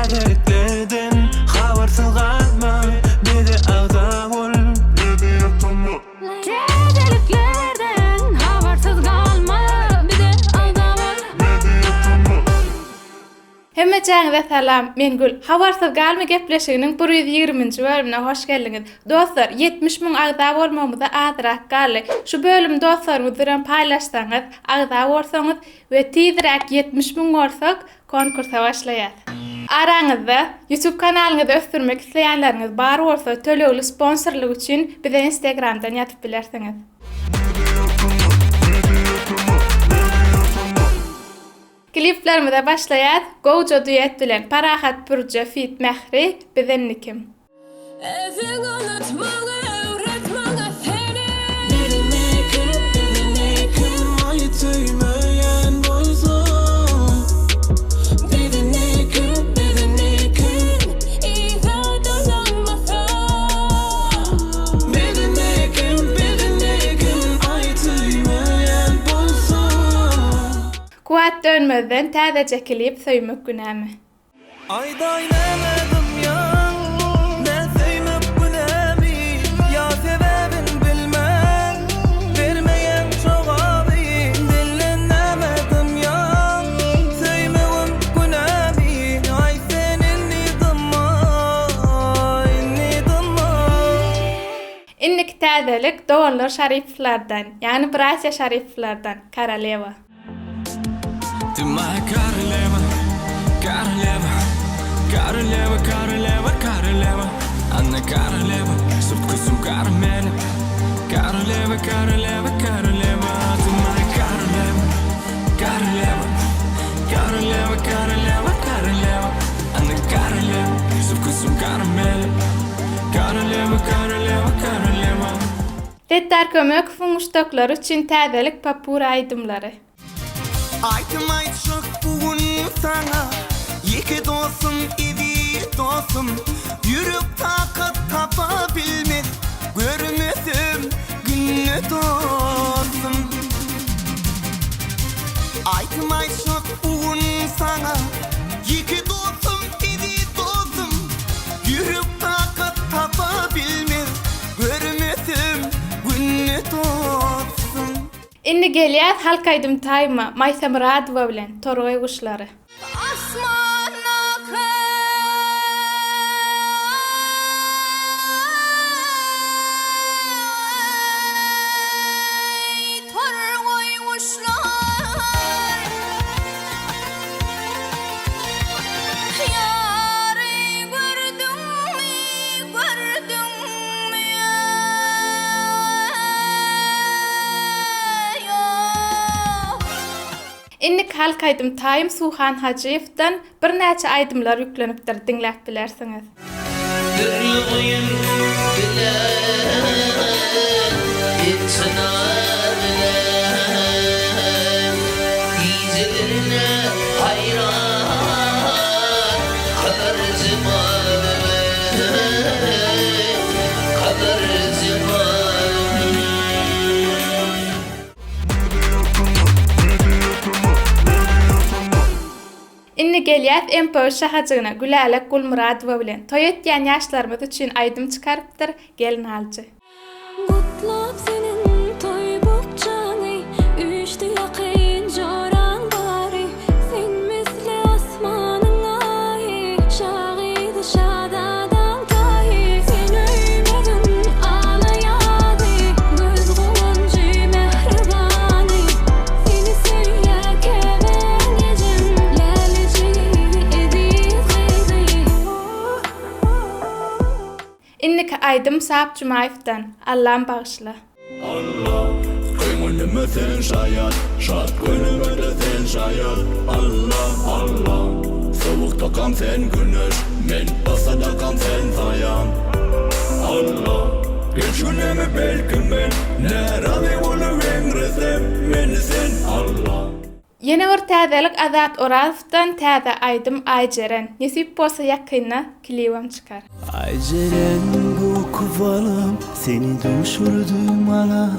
Täzeliklerden habarsız kalma, biri ağda ol, biri yapma. Täzeliklerden habarsız kalma, biri ağda ol, biri yapma. Hemmeçäňize salam, men Gül. Habarsız galma gepleşiginiň 120-nji bölümine hoş geldiňiz. Dostlar, 70 000 agda bolmamyza azrak galy. Şu bölüm dostlarymyz bilen paýlaşsaňyz, agda bolsaňyz we tizrak 70 000 bolsak konkursa başlaýar. Araňyzda YouTube kanalyňyzy ösdürmek isleýänleriňiz bar bolsa, tölegli sponsorlyk üçin bize Instagramdan ýatyp bilersiňiz. Kliplerimize başlaýar. Gojo duet bilen Parahat Purja feat Mehri bizenikim. Ezin unutmalı, öğretmeli seni. Bizenikim ay tüymeyen bolsun. Bizenikim İzadan olmasa. Bizenikim ay tüymeyen bolsun. Kuat dönmezden täze klip söýmek günämi. Ayda inemedim ya, ne söymüp günemi, ya sebebin bilmem, vermeyen çok abi, dinlenemedim ya, söymüp günemi, ay senin nidinma, nidinma. Innik täzelik Doğanlar Şariflerden, yani Brasya Şariflerden, Karaleva. Ты моя королева, королева, королева, королева, королева. Она королева, со вкусом карамели. Королева, королева, королева. Ты моя королева, королева, королева, королева, королева. Она королева, со вкусом карамели. Королева, королева, королева. Dettar kömek funuşdaklar üçin täzelik papura aydımları. Aytım çok bugün sana, iki dostum idi dostum, yürüp takat tapabilmez, görmedim günlü dostum. Aytım çok bugün sana, iki dostum idi dostum, yürüp takat tapabilmez, görmedim günlü dostum. Indi gelýär halkaydım tayma, Maysam Radova bilen Toroy kuşları. Asmana kay. Torgoy kuşlar. Yâri gördün mü, gördün mü ya? Innik halkaydım tayım Suhan Hacıev'dan bir näçe aydımlar yüklenipdir, dinläp bilersiňiz. Dürlüğün bilen, insana bilen, iyicelerine hayran, kadar ziman. Inni gelýär Empöw şahaçygyna Gülalek Gulmuradova bilen toý etýän ýaşlarymyz üçin aýdym çykarypdyr, gelin alçy. Kutlap senin toy bokçany, üçdi ýakyn joran bary, sen misli asmanyň aýy, şahydy şadadan taýy, sen öýmedin alaýady, göz gowunjy mehribany, seni söýýärken gecem, läleci ediz gyzy. Innik aýdym Sap Jumaýew'dan Allah'ım bağışla. Allah, gönlüme sen şayat, şad gönlüme sen şayat. Allah, Allah, soğukta kam sen güneş, men basada kam sen sayan. Allah, geç günemi belki men, nerede onu vengresem, meni sen Allah. Yeni bir täzelik Azat Orazow'dan täze aýdym Aýjeren. Nesip bolsa ýakynda klibim çykar. Aýjeren bu kuvalım seni düşürdüm ala.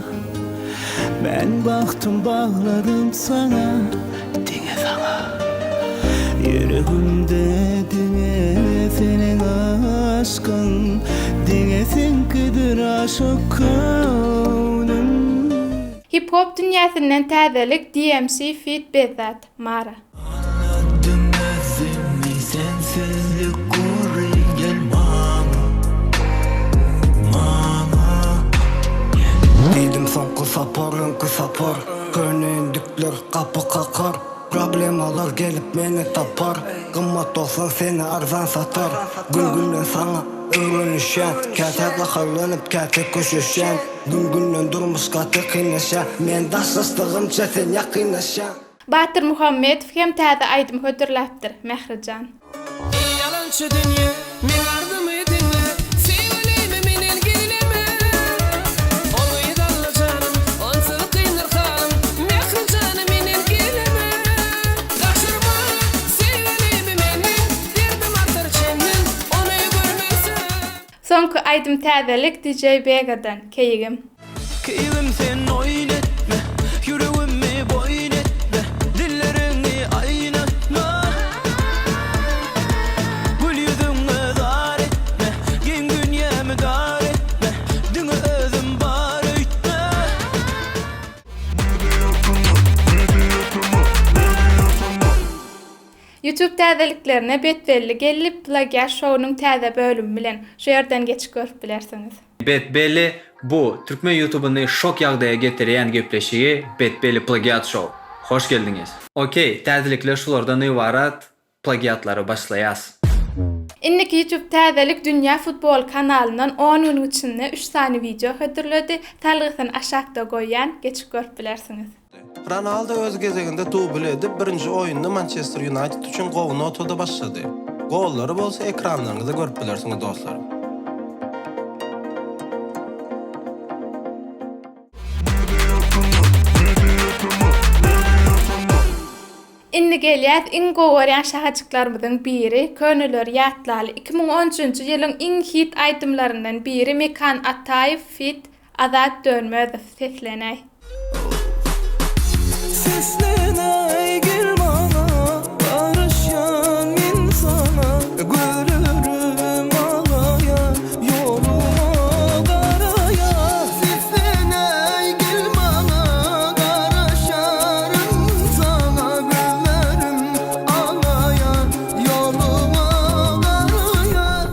Ben baktım bağladım sana, dine sana. Yüreğimde dine aşkın Diňesiň kidir aşık könüm Hip hop dünyasından täzelik DMC feat Bezat Mara. Dümezimi sensizlik kurrigel mama Dedim son kısapar Gönündükler kapı kakar Problemalar gelip meni tapar Kımmat olsan seni arzan satar Gün sana öğrenişen Kâtek lakavlanıp kâtek koşuşen Gün durmuş katı kıynaşan Men daşsızlığımca sen yakıynaşan Batyr Muhammedow hem täze aýdym hödürläpdir Mehrijan. Yalançı dünya men ardımı dinle Sevileyim menen geleme Olayı dalla canım Onsuz kıyınır halim Mehrijanı menen geleme Daşırma Sevileyim menen Derdim atar çenden Onu görmesem Soňky aýdym täzelik DJ Begadan Keyigim. Keyfim sen oynatma Yüreğimi boynatma Dillerini aynatma Gül yüzüňe zar etme Gen dünyamı dar etme Düňe özüm bar öýtme YouTube täzeliklerine betbelli gelip Plagiat Show'nun täze bölümi bilen şu yerden geçip görüp bilersiňiz. Betbelli bu Türkmen YouTube'unu şok ýagdaýa getirýän gepleşigi Betbelli Plagiat Show. Hoş geldiňiz. Okey, täzelikler şulardan ibarat plagiatlary başlaýas. Indiki YouTube täzelik Dünya Futbol kanalynyň 10 gün içinde 3 tane video hödürledi. Talgysyny aşakda goýan geçip görüp bilersiňiz. Ronaldo öz gezeginde dubl edip birinci oyunda Manchester United üçün gowuna oturda başladı. Gollary bolsa ekranlaryňyzda görüp bilersiňiz dostlar. Indi gelýär iň gowurýan şahaçyklarymyzyň biri Könüller ýatlaly 2013-nji ýylyň iň hit aýdymlaryndan biri Mekan Ataýew feat Azat Dönmezov seslenäý. Seslenay gel bana Barışyan insana Görürüm ağaya Yoluma karaya Seslenay gel bana Barışarım sana Görürüm ağaya Yoluma karaya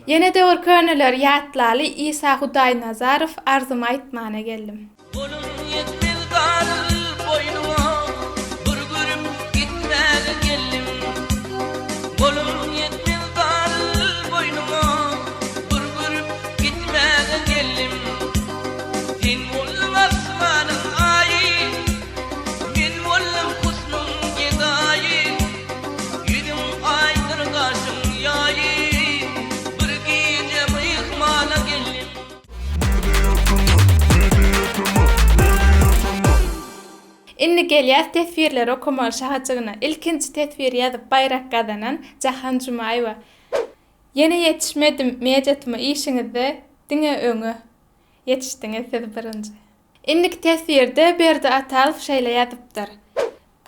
Yine de or Könüller ýatlaly İsa Hudaýnazarow arzumy aýtmana geldim. Bolun yetmez darıl boynuma Burgurup gitmez gellim Bolun yetmez darıl boynuma Burgurup gitmez gellim Sen bollum asmanın ayı Men bollum husnun gedayı Yüzüm aydır kaşın yayı Bir gece mıyıkmana gellim Indi gelýär tesbirleri okumaly şahaçygyna ilkinji tesbir ýazyp bayrak gazanan Jahan Jumaýewa. Yeni yetişmedim mejetimi işiňizde diňe öňe yetişdiňiz siz birinji. Indiki tesbirde Berdi Atalow şeýle ýazypdyr.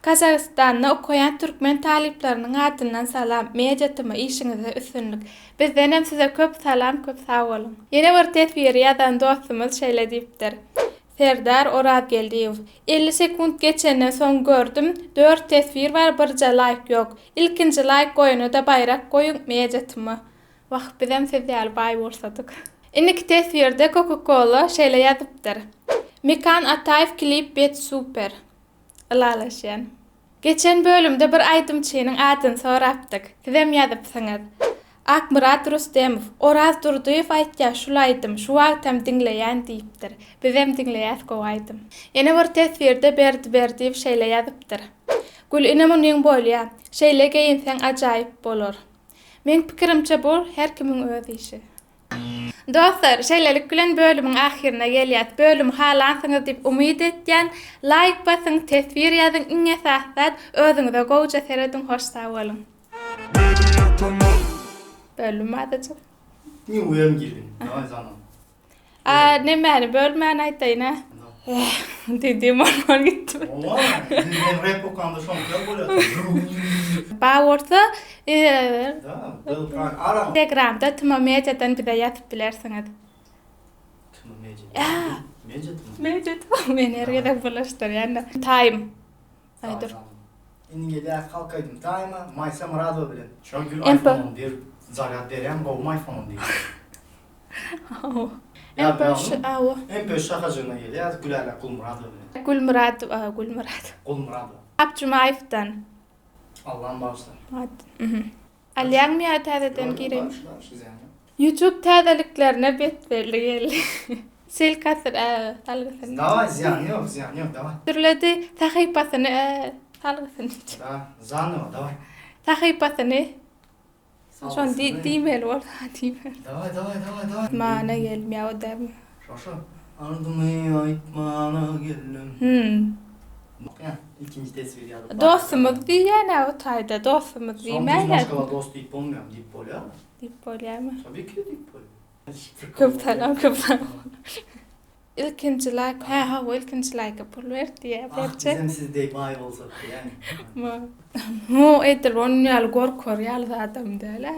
Kazakstanyň okuyan türkmen talipleriniň adyndan salam mejetimi işiňizde üstünlük. Bizden hem size köp salam köp sag bolun. Yeni bir tesbir ýazan dostumyz şeýle diýipdir. Serdar Orazgeldiýew. 50 sekund geçenden soň gördüm. 4 tesbir var, birja like yok. İlkinji like goýunyda bayrak goýun mejetimi. Wagt bizem sizler baý bolsadyk. Indiki tesbirde Coca-Cola şeýle ýazypdyr. Mekan Ataýew klip bet super. Ilalaşýan. Geçen bölümde bir aýdymçynyň adyny sorapdyk. Sizem ýazypsyňyz. Akmurat Rustemow, Oraz Durduýew aýtýar şulaýdym, şu wagtam diňleýän diýipdir. Bizem diňleýäs gowaýdym. Ýene bir tesbirde Berdi şeýle ýazypdyr. Gül ineminiň bolýa, şeýle geyinseň ajaýyp bolar. Men pikirimçe bol her kimiň öz işi. Dostlar, şeýlelik bilen bölümiň ahirine gelýär. Bölüm halansynız diýip umyt etýän, like basyň, tesbir ýazyň, iň esasat özüňize gowja serediň, hoş sag bolun. Bölüm adyjy. Niye uyan girdin? Ne zaman? Nemeni bölmän aýtaýyn ha? Dediğim var gitti. Ola, ben rap okandı şonklar bolýar. Ba orta Da, bu Frank aram. Telegramda Tuma Media'dan bir de yatıp bilersiňiz. Tuma Ya. Media men ergede bulaşdyr yani. Time. Aydır. Indi gelýär kalkaydım taýma, maýsam radio bilen. Şu gün Empa. iPhone'um der, zaryat berýän, bu iPhone'um der. En Ya ben baş awa. MP şakajyna gelýär, Gülerle Kulmurado bilen. Gulmurad. Kulmurado. Abjumayfdan. Allah'ın bağışlar. Hadi. Alyan mi atadeden gireyim. Güzel. YouTube täzeliklerine bet belli geldi. Sil kasır talgısın. Davay, ziyan yok, davay. Türledi sahipasyny talgısın. Da, zanı o, davay. Sahipasyny şon Sahipasyny. di-mail var. Di-mail. Davay. Mana gelmiyor o dem. Şoşo. Ardımı aytmana geldim. Ya, ikinci tesvir yazdım. Dostumuz diýene o taýda dostumuz Son diýmeli. düz başkalar dost deyip olmuyorum, deyip bolýar mı? Dip bolýarmy? Tabii ki deyip bolýar. Köp salam. İlkinci like, ilkinci like pulver diye Ah, berçek. bizim sizde bay olsa yani. Mu etel on ýaly gorkor ýaly adam däler.